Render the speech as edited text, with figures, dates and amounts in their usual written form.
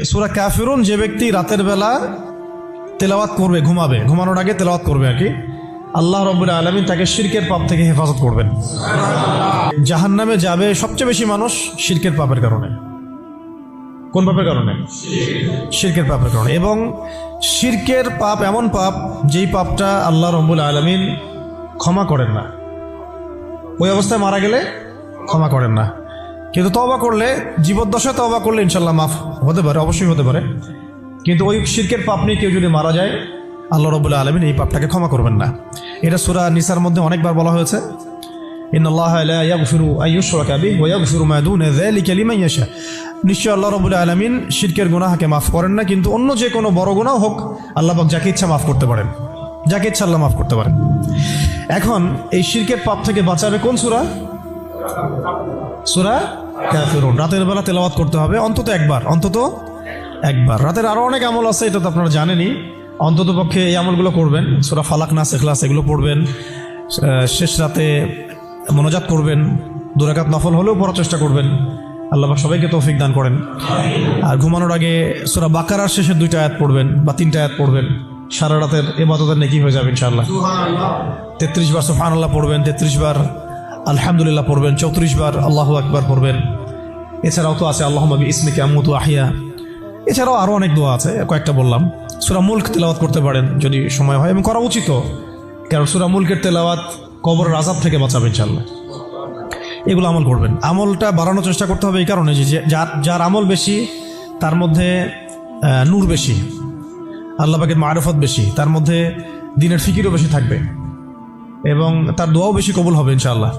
সূরা কাফিরুন যে ব্যক্তি রাতের বেলা তেলাওয়াত করবে, ঘুমানোর আগে তেলাওয়াত করবে আর কি, আল্লাহ রাব্বুল আলামিন তাকে শিরকের পাপ থেকে হেফাজত করবেন। জাহান্নামে যাবে সবচেয়ে বেশি মানুষ শিরকের পাপের কারণে। কোন পাপের কারণে? শিরকের পাপের কারণে। এবং শিরকের পাপ এমন পাপ যেই পাপটা আল্লাহ রাব্বুল আলামিন ক্ষমা করেন না, ওই অবস্থায় মারা গেলে ক্ষমা করেন না। কিন্তু তওবা করলে, জীবদ্দশায় তওবা করলে ইনশাল্লাহ মাফ হতে পারে, অবশ্যই হতে পারে। কিন্তু ওই শিরকের পাপ নিয়ে কেউ যদি মারা যায়, আল্লাহ রাব্বুল আলামিন এই পাপটাকে ক্ষমা করবেন না। এটা সূরা নিসার মধ্যে অনেকবার বলা হয়েছে, ইন্নাল্লাহা লা ইয়াগফিরু আন ইউশরাকা বিহি ওয়া ইয়াগফিরু মা দুনা যালিকা লিমান ইয়াশা। নিশ্চয় আল্লাহ রাব্বুল আলামিন শিরকের গুনাহকে মাফ করেন না, কিন্তু অন্য যে কোনো বড় গুনাহ হোক আল্লাহ পাক যাকে ইচ্ছা মাফ করতে পারেন, যাকে ইচ্ছা আল্লাহ মাফ করতে পারেন। এখন এই শিরকের পাপ থেকে বাঁচাবে কোন সূরা? সূরা কাফিরুন। রাতের বেলা তেলাওয়াত করতে হবে অন্তত একবার, রাতের আরো অনেক আমল আছে, এটা তো আপনারা জানেনই। অন্তত পক্ষে এই আমলগুলো করবেন, সূরা ফালাক, নাস, ইখলাস এগুলো পড়বেন, শেষ রাতে মোনাজাত করবেন, 2 রাকাত নফল হলেও পড়ার চেষ্টা করবেন। আল্লাহ পাক সবাইকে তৌফিক দান করেন। আর ঘুমানোর আগে সূরা বাকারার শেষের 2টা আয়াত পড়বেন বা 3টা আয়াত পড়বেন, সারা রাতের ইবাদতের নেকি হয়ে যাবে ইনশাআল্লাহ। 33 বার সুবহানাল্লাহ পড়বেন, 33 বার আলহামদুলিল্লাহ পড়বেন, 34 বার আল্লাহু আকবার পড়বেন। এছাড়াও তো আছে আল্লাহুম্মা বিইসমিকা আমুতু আহইয়া। এছাড়াও আরও অনেক দোয়া আছে, কয়েকটা বললাম। সূরা মুলক তেলাওয়াত করতে পারেন যদি সময় হয়, এবং করা উচিত, কারণ সূরা মুলকের তেলাওয়াত কবরের আযাব থেকে বাঁচাবে ইনশাআল্লাহ। এগুলো আমল করবেন। আমলটা বাড়ানোর চেষ্টা করতে হবে এই কারণে যে যার আমল বেশি তার মধ্যে নূর বেশি, আল্লাহ পাকের মারিফত বেশি, তার মধ্যে দ্বীনের ফিকিরও বেশি থাকবে, এবং তার দোয়াও বেশি কবুল হবে ইনশাআল্লাহ।